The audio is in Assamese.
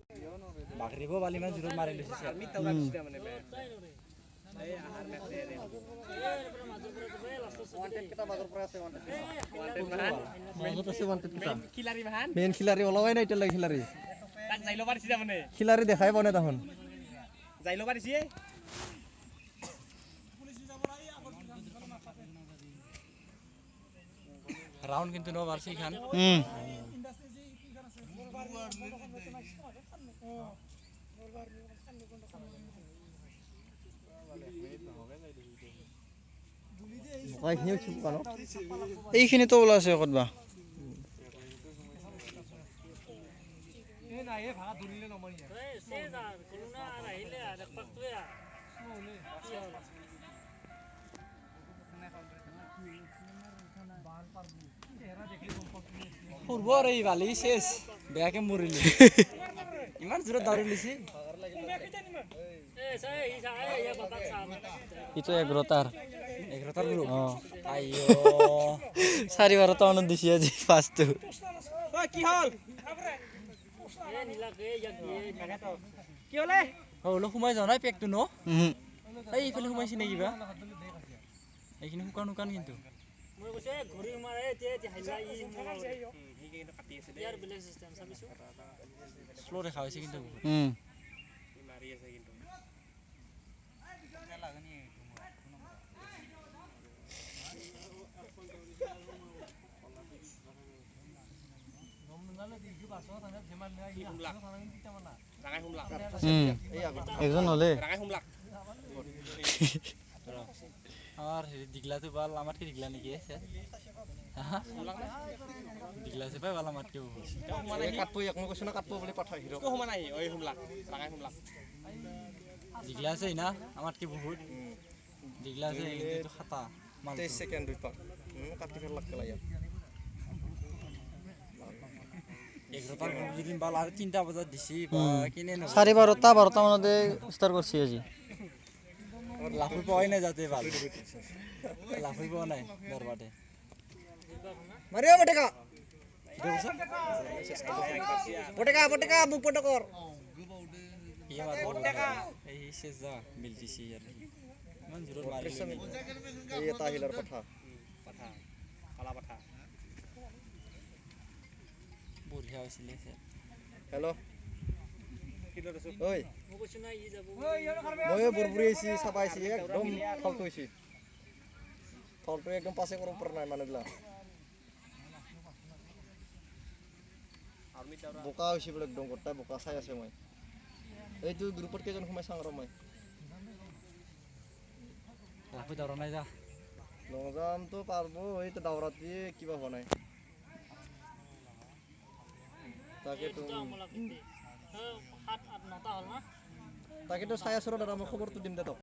বাকৰিব বালি মান জোৰত মাৰি লৈছে মেইন খিলাৰী ওলোৱাই নাই এতিয়ালৈকে খিলাৰী দেখাই পোৱা নাই তাহোন ৰাউণ্ড কিন্তু ন বাৰছি খান এইখিনিতো ওলাইছে ক'তবা ফুৰব আৰু এই বালি শেষ বেয়াকে মৰিলি ইমান জোৰত দাউৰি লৈছি ইটো 11টাৰ গ্ৰুপ আইও 4:12 মানত দিছি আজি ফাৰ্ষ্টটো কি হল হলো সোমাই যোৱা নাই পেকটো ন এইফালে সোমাইছি নে কিবা এইখিনি শুকান শুকান কিন্তু স্লো দেখা হৈছে কিন্তু একজন হলে আমার দিগলাতে বাল আমার কি দিগলা নাকি দিগলাতে পাই বাল আমার কি মানে কাটবো এক মই কৈছ না কাটবো বলি পাঠা হিরো কো হুমা নাই ওই হুমলা রাঙাই হুমলা দিগলা আছে না আমার কি বহুত দিগলা আছে কিন্তু খাতা 23 সেকেন্ড দুই পা কাটি ফেল লাগতে লাগে 11টার দিন বাল আর 3টা বাজাত দিছি বা কিনে ন 12:30 মানতে স্টার্ট করছি আজি লাফি পাওয়াই না যাতে বাল লাফি পাওয়া নাই দরবারে মারিও বটেকা বটেকা বটেকা বুক পটকর ইয়া বটেকা এই শেষ যা মিলতিছি আর মান জোর মারি এই এটা হিলার পাঠা পাঠা কালা পাঠা বঢ়িয়া হইছিল হ্যালো ওই মই বৰবুৰি আইছি চাবাইছি একদম ফলটো হইছি ফলটো একদম পাছে কৰব পৰা নাই মানুহগিলা বোকা হইছি বলে একদম গোটা বোকা চাই আছে মই এইটো গ্ৰুপত কেজন সোমাই চাং আৰু মই লাফি দৌৰা নাই যা লং জাম্পটো পাৰবো এইটো দাউৰাতি কিবা হোৱা নাই তাকেতো 7-8-9টা হল না তাকেতো চাই আছো ৰ দাদা মই খবৰটো দিম দে তোক